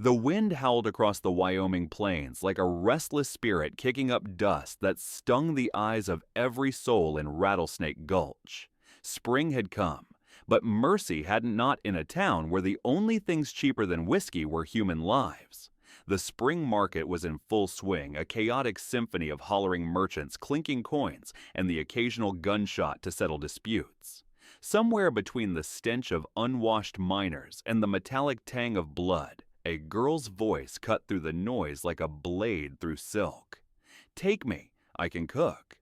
The wind howled across the Wyoming plains like a restless spirit kicking up dust that stung the eyes of every soul in Rattlesnake Gulch. Spring had come, but mercy hadn't not in a town where the only things cheaper than whiskey were human lives. The spring market was in full swing, a chaotic symphony of hollering merchants, clinking coins, and the occasional gunshot to settle disputes. Somewhere between the stench of unwashed miners and the metallic tang of blood, a girl's voice cut through the noise like a blade through silk. "Take me, I can cook.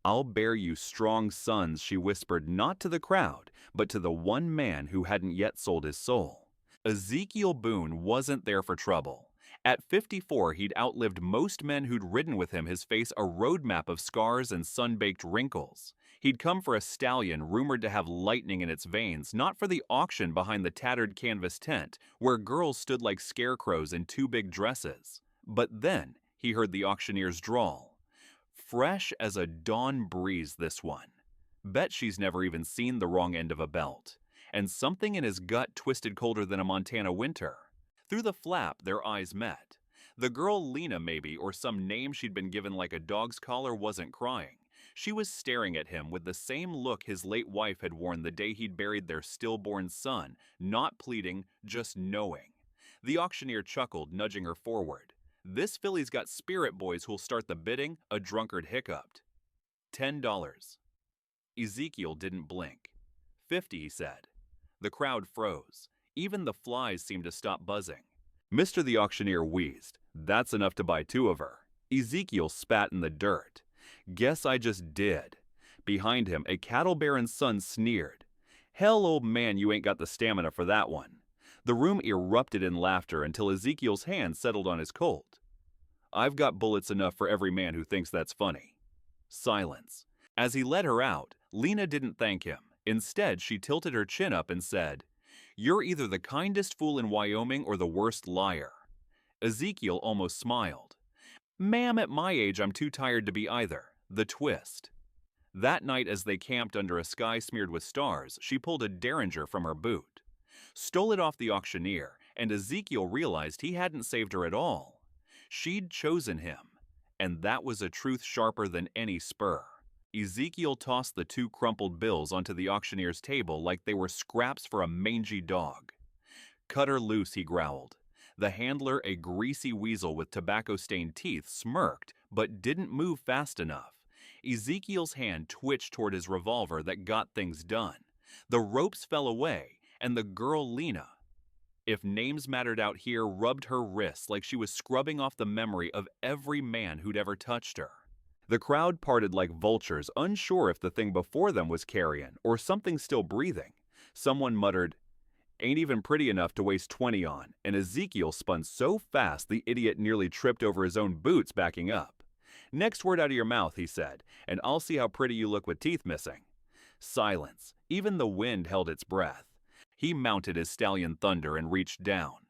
I'll bear you strong sons," she whispered not to the crowd, but to the one man who hadn't yet sold his soul. Ezekiel Boone wasn't there for trouble. At 54, he'd outlived most men who'd ridden with him, his face a roadmap of scars and sun-baked wrinkles. He'd come for a stallion rumored to have lightning in its veins, not for the auction behind the tattered canvas tent, where girls stood like scarecrows in too big dresses. But then he heard the auctioneer's drawl. Fresh as a dawn breeze, this one. Bet she's never even seen the wrong end of a belt. And something in his gut twisted colder than a Montana winter. Through the flap, their eyes met. The girl Lena, maybe, or some name she'd been given like a dog's collar, wasn't crying. She was staring at him with the same look his late wife had worn the day he'd buried their stillborn son, not pleading, just knowing. The auctioneer chuckled, nudging her forward. "This filly's got spirit boys who'll start the bidding," a drunkard hiccuped. $10. Ezekiel didn't blink. 50, he said. The crowd froze. Even the flies seemed to stop buzzing. Mr. the auctioneer wheezed. "That's enough to buy two of her." Ezekiel spat in the dirt. "Guess I just did." Behind him, a cattle baron's son sneered. "Hell, old man, you ain't got the stamina for that one." The room erupted in laughter until Ezekiel's hand settled on his Colt. "I've got bullets enough for every man who thinks that's funny." Silence. As he led her out, Lena didn't thank him. Instead, she tilted her chin up and said, "You're either the kindest fool in Wyoming or the worst liar." Ezekiel almost smiled. "Ma'am, at my age, I'm too tired to be either." The twist. That night, as they camped under a sky smeared with stars, she pulled a derringer from her boot. Stole it off the auctioneer, and Ezekiel realized he hadn't saved her at all. She'd chosen him, and that was a truth sharper than any spur. Ezekiel tossed the two crumpled bills onto the auctioneer's table like they were scraps for a mangy dog. "Cut her loose," he growled. The handler, a greasy weasel with tobacco-stained teeth, smirked, but didn't move fast enough. Ezekiel's hand twitched toward his revolver that got things done. The ropes fell away, and the girl Lena, if names mattered out here, rubbed her wrists like she was scrubbing off the memory of every man who'd ever touched her. The crowd parted like vultures, unsure if the thing before them was carrion or something still breathing. Someone muttered, "Ain't even pretty enough to waste 20 on," and Ezekiel spun so fast the idiot nearly tripped over his own boots backing up. "Next word out of your mouth," he said, "and I'll see how pretty you look with teeth missing." Silence. Even the wind held its breath. He mounted his stallion Thunder and reached down.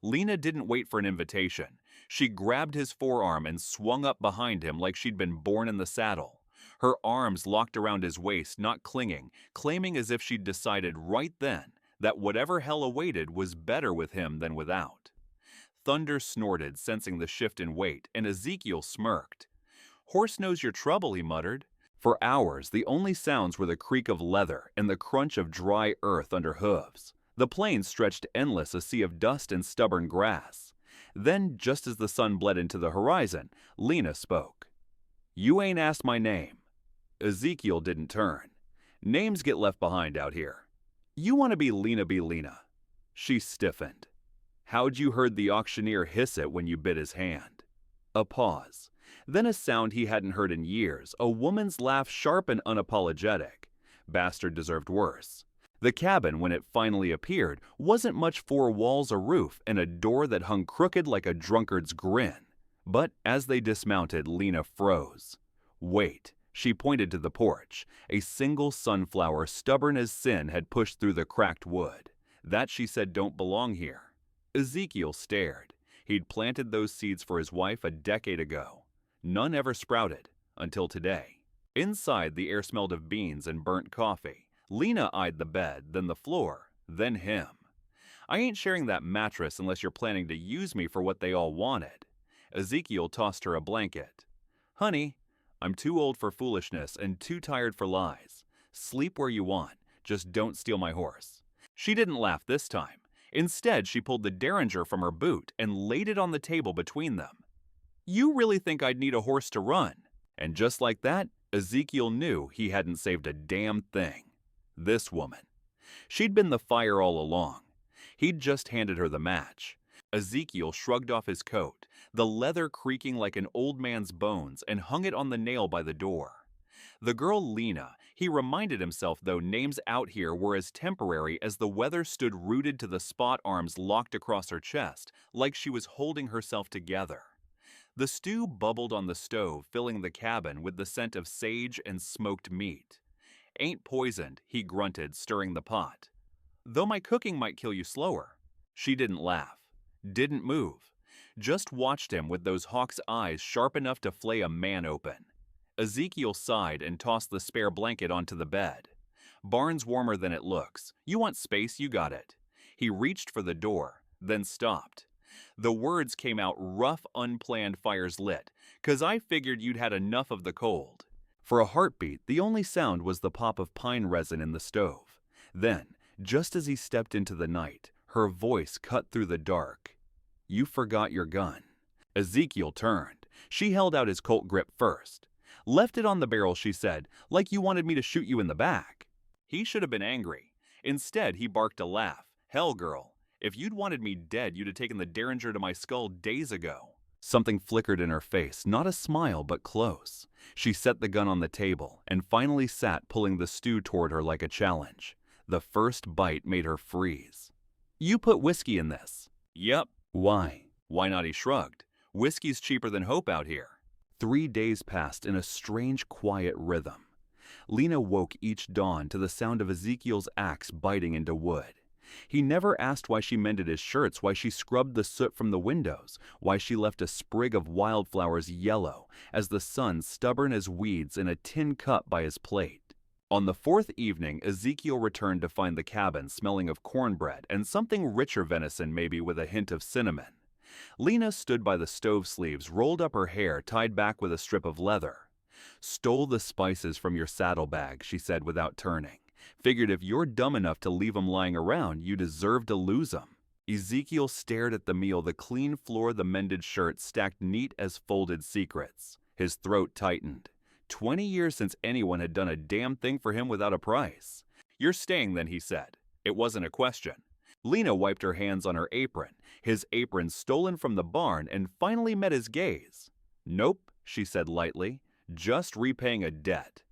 Lena didn't wait for an invitation. She grabbed his forearm and swung up behind him like she'd been born in the saddle. Her arms locked around his waist, not clinging, claiming as if she'd decided right then that whatever hell awaited was better with him than without. Thunder snorted, sensing the shift in weight, and Ezekiel smirked. "Horse knows your trouble," he muttered. For hours, the only sounds were the creak of leather and the crunch of dry earth under hooves. The plains stretched endless, a sea of dust and stubborn grass. Then, just as the sun bled into the horizon, Lena spoke. "You ain't asked my name." Ezekiel didn't turn. "Names get left behind out here. You want to be Lena. She stiffened. "How'd you heard the auctioneer hiss it when you bit his hand?" A pause. Then a sound he hadn't heard in years, a woman's laugh, sharp and unapologetic. Bastard deserved worse. The cabin, when it finally appeared, wasn't much four walls, a roof, and a door that hung crooked like a drunkard's grin. But as they dismounted, Lena froze. "Wait." She pointed to the porch. A single sunflower, stubborn as sin, had pushed through the cracked wood. That, she said, don't belong here. Ezekiel stared. He'd planted those seeds for his wife a decade ago. None ever sprouted, until today. Inside, the air smelled of beans and burnt coffee. Lena eyed the bed, then the floor, then him. I ain't sharing that mattress unless you're planning to use me for what they all wanted. Ezekiel tossed her a blanket. Honey, I'm too old for foolishness and too tired for lies. Sleep where you want, just don't steal my horse. She didn't laugh this time. Instead, she pulled the derringer from her boot and laid it on the table between them. You really think I'd need a horse to run? And just like that, Ezekiel knew he hadn't saved a damn thing. This woman. She'd been the fire all along. He'd just handed her the match. Ezekiel shrugged off his coat, the leather creaking like an old man's bones, and hung it on the nail by the door. The girl Lena, he reminded himself though names out here were as temporary as the weather stood rooted to the spot arms locked across her chest, like she was holding herself together. The stew bubbled on the stove, filling the cabin with the scent of sage and smoked meat. Ain't poisoned, he grunted, stirring the pot. Though my cooking might kill you slower. She didn't laugh, didn't move, just watched him with those hawk's eyes sharp enough to flay a man open. Ezekiel sighed and tossed the spare blanket onto the bed. Barn's warmer than it looks. You want space, you got it. He reached for the door, then stopped. The words came out rough, unplanned, fires lit, 'cause I figured you'd had enough of the cold. For a heartbeat, the only sound was the pop of pine resin in the stove. Then, just as he stepped into the night, her voice cut through the dark. You forgot your gun. Ezekiel turned. She held out his Colt grip first. Left it on the barrel, she said, like you wanted me to shoot you in the back. He should have been angry. Instead, he barked a laugh. Hell, girl, if you'd wanted me dead, you'd have taken the derringer to my skull days ago. Something flickered in her face, not a smile, but close. She set the gun on the table and finally sat, pulling the stew toward her like a challenge. The first bite made her freeze. You put whiskey in this? Yep. Why? Why not? He shrugged. Whiskey's cheaper than hope out here. 3 days passed in a strange, quiet rhythm. Lena woke each dawn to the sound of Ezekiel's axe biting into wood. He never asked why she mended his shirts, why she scrubbed the soot from the windows, why she left a sprig of wildflowers yellow as the sun stubborn as weeds in a tin cup by his plate. On the 4th evening, Ezekiel returned to find the cabin smelling of cornbread and something richer venison, maybe with a hint of cinnamon. Lena stood by the stove sleeves, rolled up her hair, tied back with a strip of leather. Stole the spices from your saddlebag, she said without turning. Figured if you're dumb enough to leave 'em lying around, you deserve to lose 'em. Ezekiel stared at the meal, the clean floor, the mended shirt, stacked neat as folded secrets. His throat tightened. 20 years since anyone had done a damn thing for him without a price. You're staying then, he said. It wasn't a question. Lena wiped her hands on her apron, his apron stolen from the barn, and finally met his gaze. Nope, she said lightly, just repaying a debt.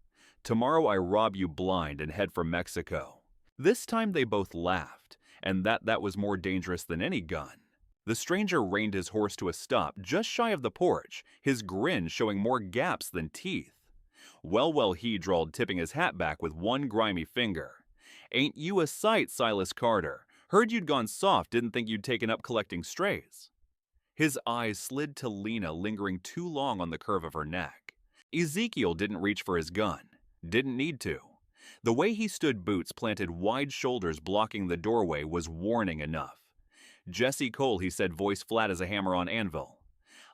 Tomorrow I rob you blind and head for Mexico. This time they both laughed, and that was more dangerous than any gun. The stranger reined his horse to a stop just shy of the porch, his grin showing more gaps than teeth. Well, he drawled, tipping his hat back with one grimy finger. Ain't you a sight, Silas Carter? Heard you'd gone soft, didn't think you'd taken up collecting strays. His eyes slid to Lena, lingering too long on the curve of her neck. Ezekiel didn't reach for his gun. Didn't need to. The way he stood, boots planted wide shoulders blocking the doorway, was warning enough. Jesse Cole, he said, voice flat as a hammer on anvil.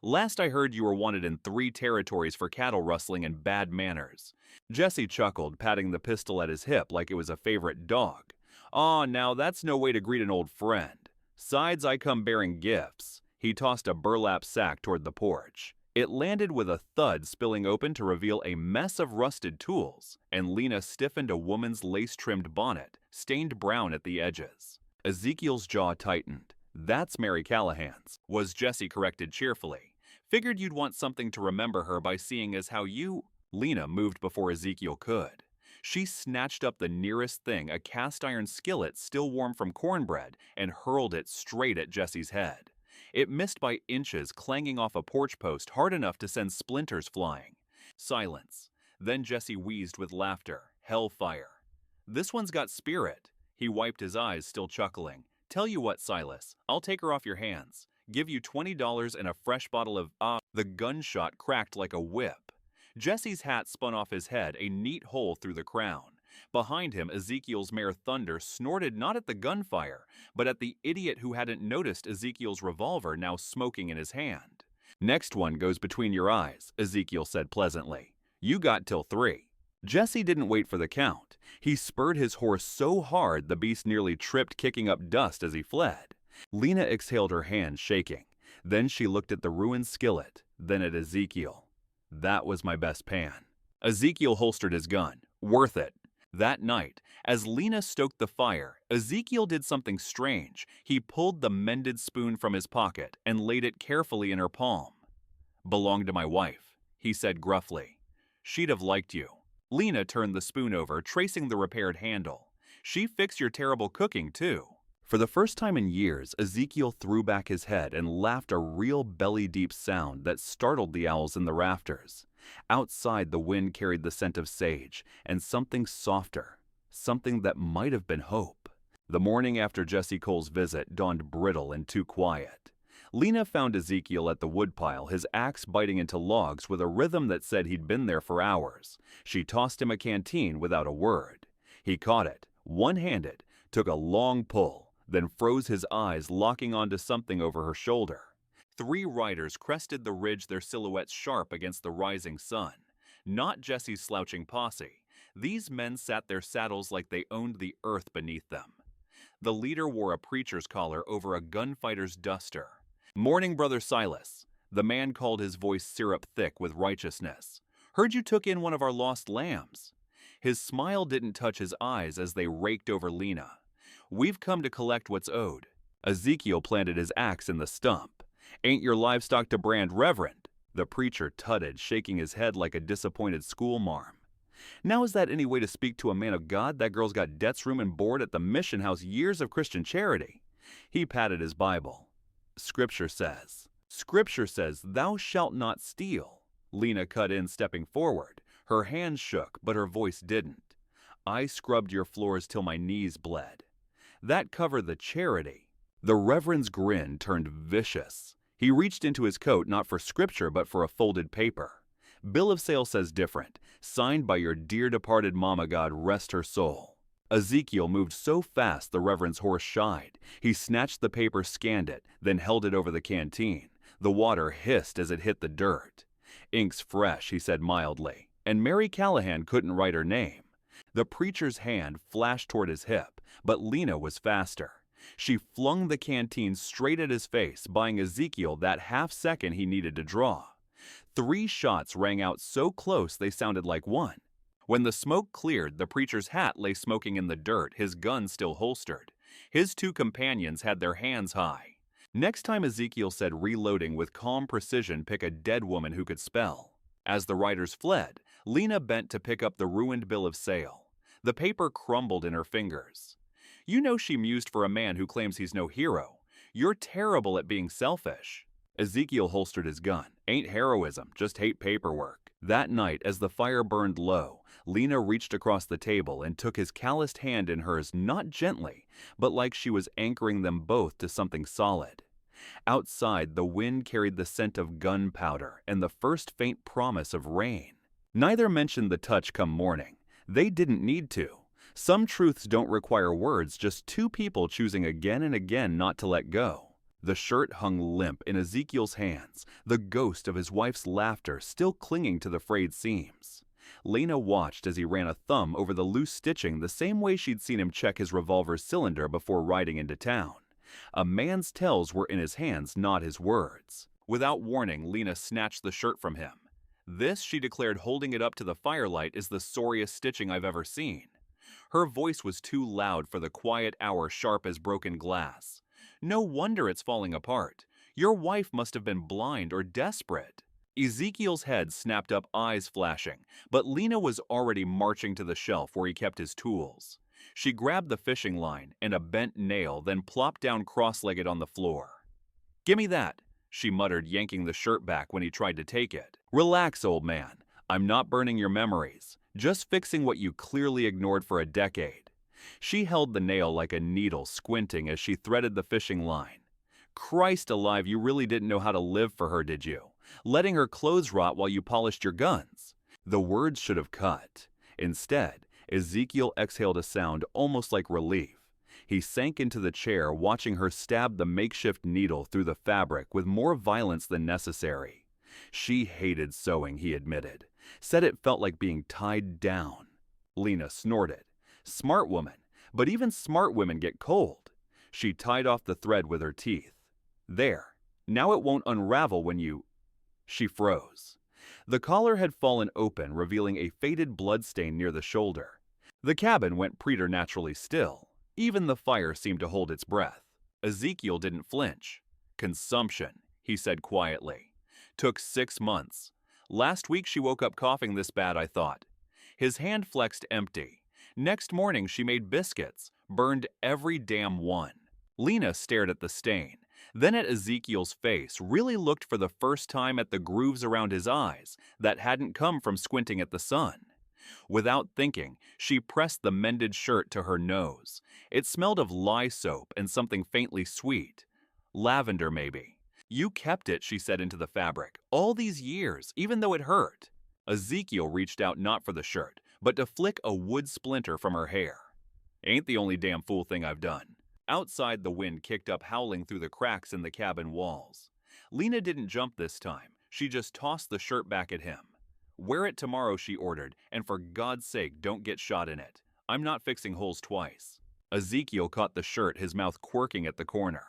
Last I heard you were wanted in 3 territories for cattle rustling and bad manners. Jesse chuckled, patting the pistol at his hip like it was a favorite dog. Aw, now that's no way to greet an old friend. Sides, I come bearing gifts. He tossed a burlap sack toward the porch. It landed with a thud, spilling open to reveal a mess of rusted tools, and Lena stiffened a woman's lace-trimmed bonnet, stained brown at the edges. Ezekiel's jaw tightened. That's Mary Callahan's, was Jesse corrected cheerfully. Figured you'd want something to remember her by seeing as how you... Lena moved before Ezekiel could. She snatched up the nearest thing, a cast-iron skillet still warm from cornbread, and hurled it straight at Jesse's head. It missed by inches, clanging off a porch post hard enough to send splinters flying. Silence. Then Jesse wheezed with laughter. Hellfire. This one's got spirit. He wiped his eyes, still chuckling. Tell you what, Silas, I'll take her off your hands. Give you $20 and a fresh bottle of The gunshot cracked like a whip. Jesse's hat spun off his head, a neat hole through the crown. Behind him, Ezekiel's mare Thunder snorted not at the gunfire, but at the idiot who hadn't noticed Ezekiel's revolver now smoking in his hand. "Next one goes between your eyes," Ezekiel said pleasantly. "You got till 3. Jesse didn't wait for the count. He spurred his horse so hard the beast nearly tripped, kicking up dust as he fled. Lena exhaled, her hand shaking. Then she looked at the ruined skillet, then at Ezekiel. "That was my best pan." Ezekiel holstered his gun. "Worth it." That night, as Lena stoked the fire, Ezekiel did something strange. He pulled the mended spoon from his pocket and laid it carefully in her palm. "Belonged to my wife," he said gruffly. "She'd have liked you." Lena turned the spoon over, tracing the repaired handle. "She fixed your terrible cooking, too." For the first time in years, Ezekiel threw back his head and laughed, a real belly-deep sound that startled the owls in the rafters. Outside, the wind carried the scent of sage and something softer, something that might have been hope. The morning after Jesse Cole's visit dawned brittle and too quiet. Lena found Ezekiel at the woodpile, his axe biting into logs with a rhythm that said he'd been there for hours. She tossed him a canteen without a word. He caught it, one-handed, took a long pull, then froze his eyes, locking onto something over her shoulder. 3 riders crested the ridge, their silhouettes sharp against the rising sun. Not Jesse's slouching posse. These men sat their saddles like they owned the earth beneath them. The leader wore a preacher's collar over a gunfighter's duster. "Morning, Brother Silas." The man called, his voice syrup thick with righteousness. "Heard you took in one of our lost lambs." His smile didn't touch his eyes as they raked over Lena. "We've come to collect what's owed." Ezekiel planted his axe in the stump. "Ain't your livestock to brand, Reverend?" The preacher tutted, shaking his head like a disappointed schoolmarm. "Now is that any way to speak to a man of God? That girl's got debts, room and board at the mission house, years of Christian charity." He patted his Bible. Scripture says, "Thou shalt not steal." Lena cut in, stepping forward. Her hands shook, but her voice didn't. "I scrubbed your floors till my knees bled." That covered the charity. The Reverend's grin turned vicious. He reached into his coat, not for scripture, but for a folded paper. "Bill of sale says different. Signed by your dear departed mama, God rest her soul." Ezekiel moved so fast the Reverend's horse shied. He snatched the paper, scanned it, then held it over the canteen. The water hissed as it hit the dirt. "Ink's fresh," he said mildly, "and Mary Callahan couldn't write her name." The preacher's hand flashed toward his hip, but Lena was faster. She flung the canteen straight at his face, buying Ezekiel that half second he needed to draw. 3 shots rang out so close they sounded like one. When the smoke cleared, the preacher's hat lay smoking in the dirt, his gun still holstered. His 2 companions had their hands high. Next time, Ezekiel said, reloading with calm precision, pick a dead woman who could spell. As the riders fled, Lena bent to pick up the ruined bill of sale. The paper crumbled in her fingers. "You know," she mused, "for a man who claims he's no hero, you're terrible at being selfish." Ezekiel holstered his gun. "Ain't heroism, just hate paperwork." That night, as the fire burned low, Lena reached across the table and took his calloused hand in hers, not gently, but like she was anchoring them both to something solid. Outside, the wind carried the scent of gunpowder and the first faint promise of rain. Neither mentioned the touch come morning. They didn't need to. Some truths don't require words, just 2 people choosing again and again not to let go. The shirt hung limp in Ezekiel's hands, the ghost of his wife's laughter still clinging to the frayed seams. Lena watched as he ran a thumb over the loose stitching, the same way she'd seen him check his revolver's cylinder before riding into town. A man's tells were in his hands, not his words. Without warning, Lena snatched the shirt from him. "This," she declared, holding it up to the firelight, "is the sorriest stitching I've ever seen." Her voice was too loud for the quiet hour, sharp as broken glass. "No wonder it's falling apart. Your wife must have been blind or desperate." Ezekiel's head snapped up, eyes flashing, but Lena was already marching to the shelf where he kept his tools. She grabbed the fishing line and a bent nail, then plopped down cross-legged on the floor. "Gimme that," she muttered, yanking the shirt back when he tried to take it. "Relax, old man. I'm not burning your memories, just fixing what you clearly ignored for a decade." She held the nail like a needle, squinting as she threaded the fishing line. "Christ alive, you really didn't know how to live for her, did you? Letting her clothes rot while you polished your guns." The words should have cut. Instead, Ezekiel exhaled a sound almost like relief. He sank into the chair, watching her stab the makeshift needle through the fabric with more violence than necessary. She hated sewing, he admitted. Said it felt like being tied down. Lena snorted. Smart woman, but even smart women get cold. She tied off the thread with her teeth. There. Now it won't unravel when you... She froze. The collar had fallen open, revealing a faded bloodstain near the shoulder. The cabin went preternaturally still. Even the fire seemed to hold its breath. Ezekiel didn't flinch. Consumption, he said quietly. Took 6 months. Last week she woke up coughing this bad, I thought. His hand flexed empty. Next morning she made biscuits, burned every damn one. Lena stared at the stain, then at Ezekiel's face, really looked for the first time at the grooves around his eyes that hadn't come from squinting at the sun. Without thinking, she pressed the mended shirt to her nose. It smelled of lye soap and something faintly sweet. Lavender, maybe. You kept it, she said into the fabric, all these years, even though it hurt. Ezekiel reached out not for the shirt, but to flick a wood splinter from her hair. Ain't the only damn fool thing I've done. Outside, the wind kicked up, howling through the cracks in the cabin walls. Lena didn't jump this time. She just tossed the shirt back at him. Wear it tomorrow, she ordered, and for God's sake, don't get shot in it. I'm not fixing holes twice. Ezekiel caught the shirt, his mouth quirking at the corner.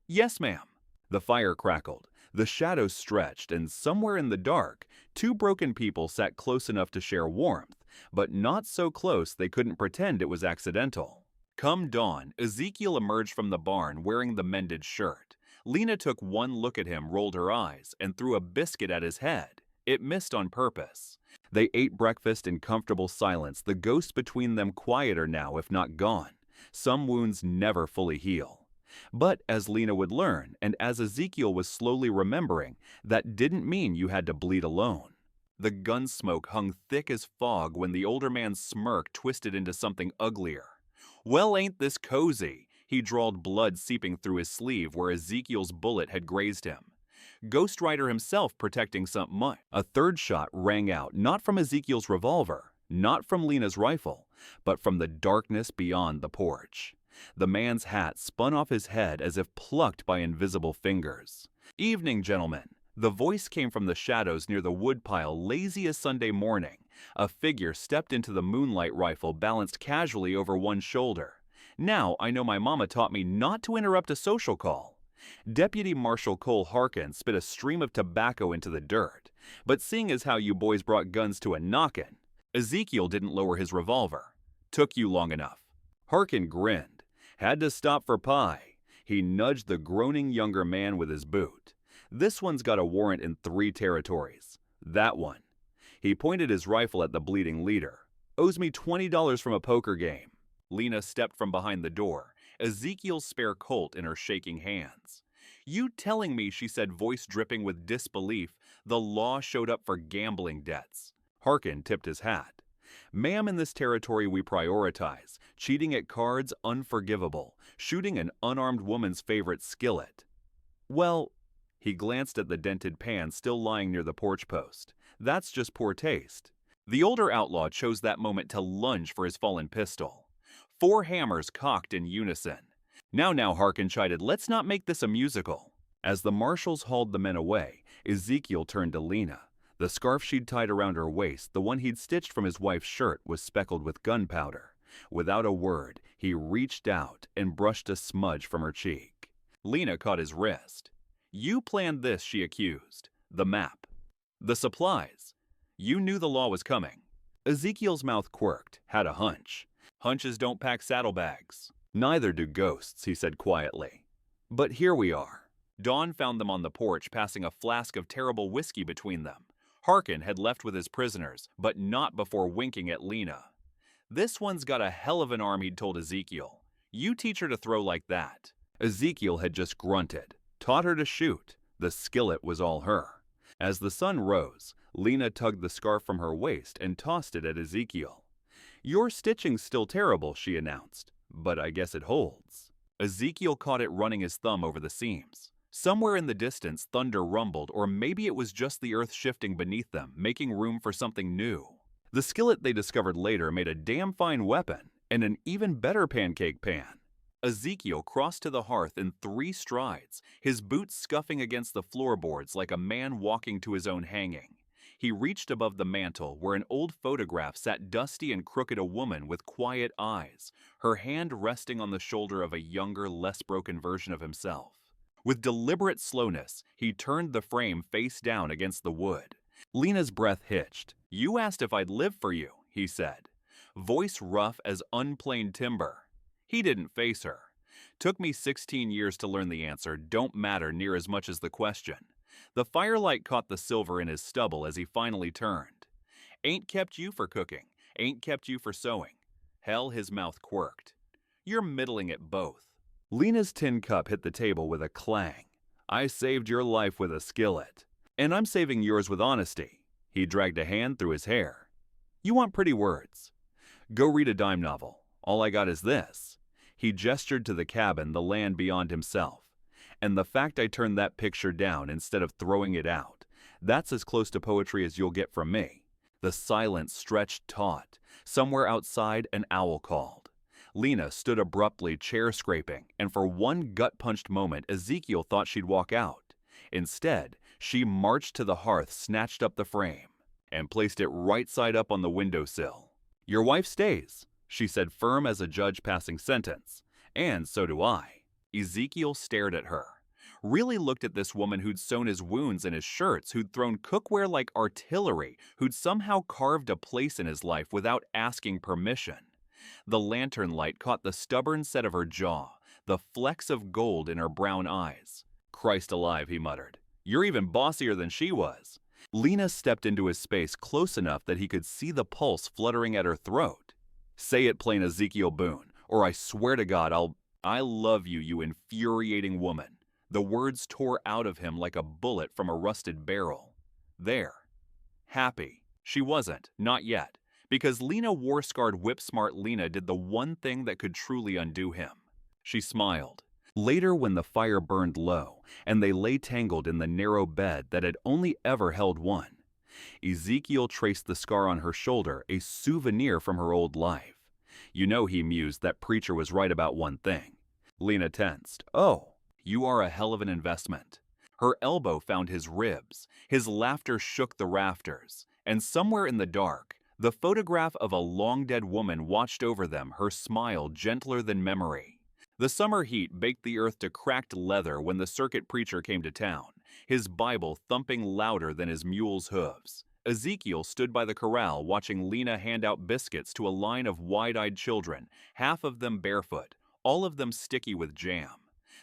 Yes, ma'am. The fire crackled. The shadows stretched, and somewhere in the dark, 2 broken people sat close enough to share warmth, but not so close they couldn't pretend it was accidental. Come dawn, Ezekiel emerged from the barn wearing the mended shirt. Lena took one look at him, rolled her eyes, and threw a biscuit at his head. It missed on purpose. They ate breakfast in comfortable silence, the ghost between them quieter now, if not gone. Some wounds never fully heal. But as Lena would learn, and as Ezekiel was slowly remembering, that didn't mean you had to bleed alone. The gun smoke hung thick as fog when the older man's smirk twisted into something uglier. Well, ain't this cozy? He drawled, blood seeping through his sleeve where Ezekiel's bullet had grazed him. Ghost Rider himself protecting something. A third shot rang out, not from Ezekiel's revolver, not from Lena's rifle, but from the darkness beyond the porch. The man's hat spun off his head as if plucked by invisible fingers. Evening, gentlemen. The voice came from the shadows near the woodpile, lazy as Sunday morning. A figure stepped into the moonlight, rifle balanced casually over one shoulder. Now I know my mama taught me not to interrupt a social call. Deputy Marshal Cole Harkin spit a stream of tobacco into the dirt. But seeing as how you boys brought guns to a knockin', Ezekiel didn't lower his revolver. Took you long enough. Harkin grinned. Had to stop for pie. He nudged the groaning younger man with his boot. This one's got a warrant in 3 territories. That one. He pointed his rifle at the bleeding leader. Owes me $20 from a poker game. Lena stepped from behind the door, Ezekiel's spare Colt in her shaking hands. You telling me, she said, voice dripping with disbelief, the law showed up for gambling debts? Harkin tipped his hat. Ma'am, in this territory we prioritize. Cheating at cards, unforgivable. Shooting an unarmed woman's favorite skillet. Well, he glanced at the dented pan still lying near the porch post. That's just poor taste. The older outlaw chose that moment to lunge for his fallen pistol. 4 hammers cocked in unison. Now, Harkin chided, let's not make this a musical. As the marshals hauled the men away, Ezekiel turned to Lena. The scarf she'd tied around her waist, the one he'd stitched from his wife's shirt, was speckled with gunpowder. Without a word, he reached out and brushed a smudge from her cheek. Lena caught his wrist. You planned this, she accused. The map. The supplies. You knew the law was coming. Ezekiel's mouth quirked, had a hunch. Hunches don't pack saddlebags. Neither do ghosts, he said quietly. But here we are. Dawn found them on the porch, passing a flask of terrible whiskey between them. Harkin had left with his prisoners, but not before winking at Lena. This one's got a hell of an arm, he'd told Ezekiel. You teach her to throw like that. Ezekiel had just grunted, taught her to shoot. The skillet was all her. As the sun rose, Lena tugged the scarf from her waist and tossed it at Ezekiel. Your stitching's still terrible, she announced, but I guess it holds. Ezekiel caught it, running his thumb over the seams. Somewhere in the distance, thunder rumbled, or maybe it was just the earth shifting beneath them, making room for something new. The skillet they discovered later made a damn fine weapon and an even better pancake pan. Ezekiel crossed to the hearth in 3 strides, his boots scuffing against the floorboards like a man walking to his own hanging. He reached above the mantel where an old photograph sat dusty and crooked, a woman with quiet eyes, her hand resting on the shoulder of a younger, less broken version of himself. With deliberate slowness, he turned the frame face down against the wood. Lena's breath hitched. "You asked if I'd live for you," he said, voice rough as unplaned timber. He didn't face her. "Took me 16 years to learn the answer don't matter near as much as the question." The firelight caught the silver in his stubble as he finally turned. "Ain't kept you for cooking, ain't kept you for sewing." Hell, his mouth quirked. "You're middling at both." Lena's tin cup hit the table with a clang. "I saved your life with a skillet. And I'm saving yours with honesty." He dragged a hand through his hair. "You want pretty words? Go read a dime novel. All I got is this." He gestured to the cabin, the land beyond himself. "And the fact I turned that picture down instead of throwing it out, that's as close to poetry as you'll get from me." The silence stretched taut. Somewhere outside, an owl called. Lena stood abruptly, chair scraping, and for one gut-punched moment, Ezekiel thought she'd walk out. Instead, she marched to the hearth, snatched up the frame, and placed it right side up on the windowsill. "Your wife stays," she said, firm as a judge passing sentence. "And so do I." Ezekiel stared at her. Really looked at this woman who'd sewn his wounds in his shirts, who'd thrown cookware like artillery, who'd somehow carved a place in his life without asking permission. The lantern light caught the stubborn set of her jaw, the flecks of gold in her brown eyes. "Christ alive," he muttered. "You're even bossier than she was." Lena stepped into his space close enough that he could see the pulse fluttering at her throat. "Say it plain, Ezekiel Boone, or I swear to God I love you, you infuriating woman." The words tore out of him like a bullet from a rusted barrel. There. Happy. She wasn't, not yet, because Lena war-scarred whip-smart Lena did the one thing that could truly undo him. She smiled. Later, when the fire burned low, and they lay tangled in the narrow bed that had only ever held one, Ezekiel traced the scar on her shoulder, a souvenir from her old life. "You know," he mused, "that preacher was right about one thing." Lena tensed. "Oh, you are a hell of an investment." Her elbow found his ribs. His laughter shook the rafters. And somewhere in the dark, the photograph of a long-dead woman watched over them, her smile gentler than memory. The summer heat baked the earth to cracked leather when the circuit preacher came to town, his Bible thumping louder than his mule's hooves. Ezekiel stood by the corral watching Lena hand out biscuits to a line of wide-eyed children, half of them barefoot, all of them sticky with jam.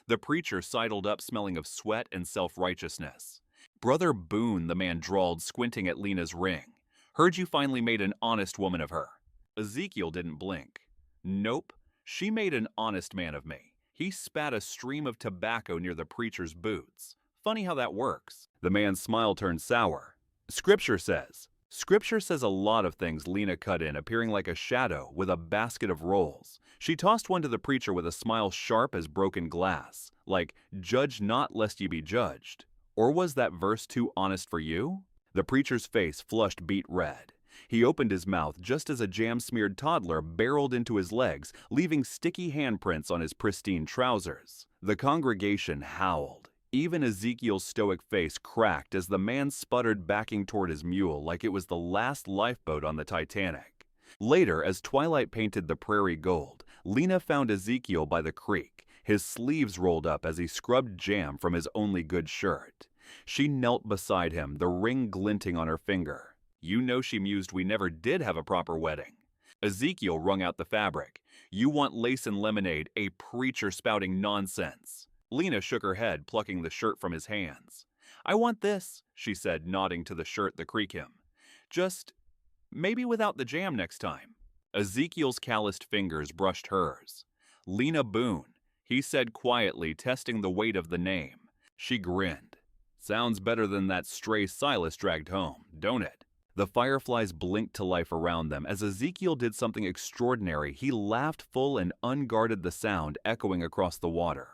The preacher sidled up smelling of sweat and self-righteousness. "Brother Boone," the man drawled, squinting at Lena's ring. "Heard you finally made an honest woman of her." Ezekiel didn't blink. "Nope, she made an honest man of me." He spat a stream of tobacco near the preacher's boots. "Funny how that works." The man's smile turned sour. Scripture says a lot of things," Lena cut in, appearing like a shadow with a basket of rolls. She tossed one to the preacher with a smile sharp as broken glass, like, "Judge not lest ye be judged." Or was that verse too honest for you? The preacher's face flushed beet red. He opened his mouth just as a jam-smeared toddler barreled into his legs, leaving sticky handprints on his pristine trousers. The congregation howled. Even Ezekiel's stoic face cracked as the man sputtered, backing toward his mule like it was the last lifeboat on the Titanic. Later, as twilight painted the prairie gold, Lena found Ezekiel by the creek, his sleeves rolled up as he scrubbed jam from his only good shirt. She knelt beside him, the ring glinting on her finger. "You know," she mused, "we never did have a proper wedding." Ezekiel wrung out the fabric. "You want lace and lemonade, a preacher spouting nonsense." Lena shook her head, plucking the shirt from his hands. "I want this," she said, nodding to the shirt, the creek hem. "Just maybe without the jam next time." Ezekiel's calloused fingers brushed hers. "Lena Boone," he said quietly, testing the weight of the name. She grinned. "Sounds better than that stray Silas dragged home, don't it?" The fireflies blinked to life around them. As Ezekiel did something extraordinary, he laughed full and unguarded, the sound echoing across the water.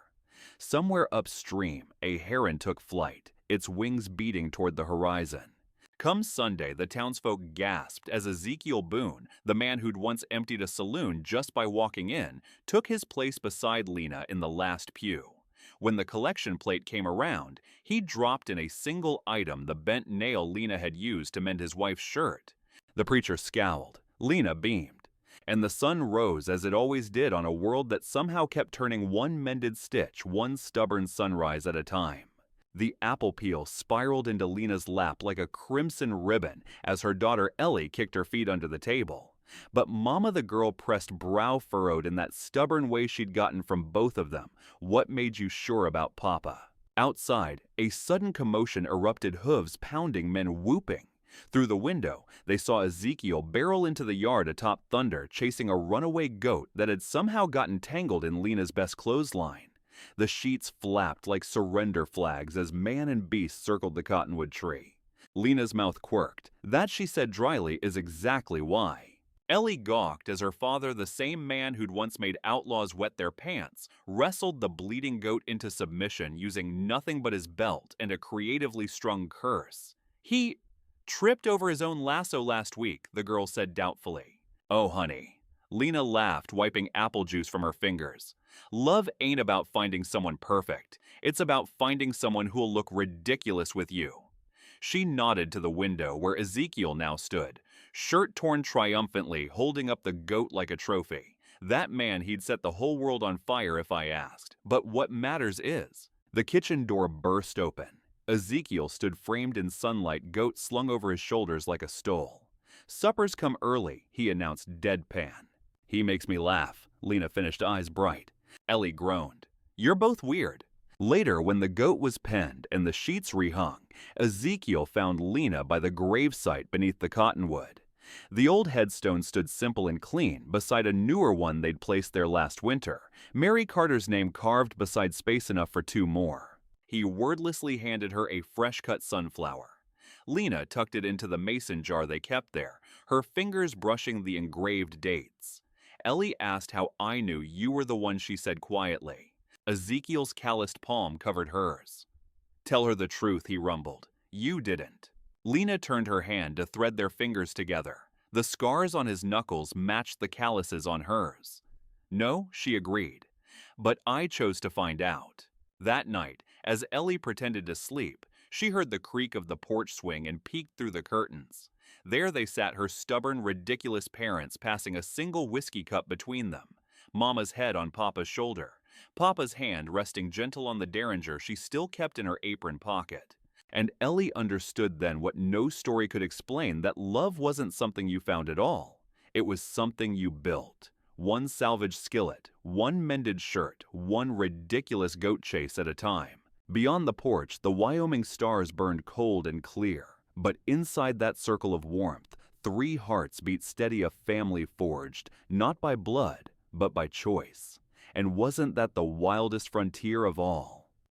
Somewhere upstream, a heron took flight, its wings beating toward the horizon. Come Sunday, the townsfolk gasped as Ezekiel Boone, the man who'd once emptied a saloon just by walking in, took his place beside Lena in the last pew. When the collection plate came around, he dropped in a single item the bent nail Lena had used to mend his wife's shirt. The preacher scowled. Lena beamed. And the sun rose as it always did on a world that somehow kept turning one mended stitch, one stubborn sunrise at a time. The apple peel spiraled into Lena's lap like a crimson ribbon as her daughter Ellie kicked her feet under the table. But Mama the girl pressed brow furrowed in that stubborn way she'd gotten from both of them. What made you sure about Papa? Outside, a sudden commotion erupted, hooves pounding, men whooping. Through the window, they saw Ezekiel barrel into the yard atop Thunder, chasing a runaway goat that had somehow gotten tangled in Lena's best clothesline. The sheets flapped like surrender flags as man and beast circled the cottonwood tree. Lena's mouth quirked. That, she said dryly, is exactly why. Ellie gawked as her father, the same man who'd once made outlaws wet their pants, wrestled the bleeding goat into submission using nothing but his belt and a creatively strung curse. He tripped over his own lasso last week, the girl said doubtfully. Oh, honey. Lena laughed, wiping apple juice from her fingers. Love ain't about finding someone perfect. It's about finding someone who'll look ridiculous with you. She nodded to the window where Ezekiel now stood, shirt torn triumphantly, holding up the goat like a trophy. That man, he'd set the whole world on fire if I asked. But what matters is, the kitchen door burst open. Ezekiel stood framed in sunlight, goat slung over his shoulders like a stole. Supper's come early, he announced deadpan. He makes me laugh, Lena finished, eyes bright. Ellie groaned. You're both weird. Later, when the goat was penned and the sheets rehung, Ezekiel found Lena by the gravesite beneath the cottonwood. The old headstone stood simple and clean beside a newer one they'd placed there last winter, Mary Carter's name carved beside space enough for two more. He wordlessly handed her a fresh-cut sunflower. Lena tucked it into the mason jar they kept there, her fingers brushing the engraved dates. Ellie asked how I knew you were the one, she said quietly. Ezekiel's calloused palm covered hers. Tell her the truth, he rumbled. You didn't. Lena turned her hand to thread their fingers together. The scars on his knuckles matched the calluses on hers. No, she agreed. But I chose to find out. That night, as Ellie pretended to sleep, she heard the creak of the porch swing and peeked through the curtains. There they sat, her stubborn, ridiculous parents passing a single whiskey cup between them, Mama's head on Papa's shoulder, Papa's hand resting gentle on the derringer she still kept in her apron pocket. And Ellie understood then what no story could explain, that love wasn't something you found at all. It was something you built. One salvaged skillet, one mended shirt, one ridiculous goat chase at a time. Beyond the porch, the Wyoming stars burned cold and clear. But inside that circle of warmth, 3 hearts beat steady, a family forged, not by blood, but by choice. And wasn't that the wildest frontier of all?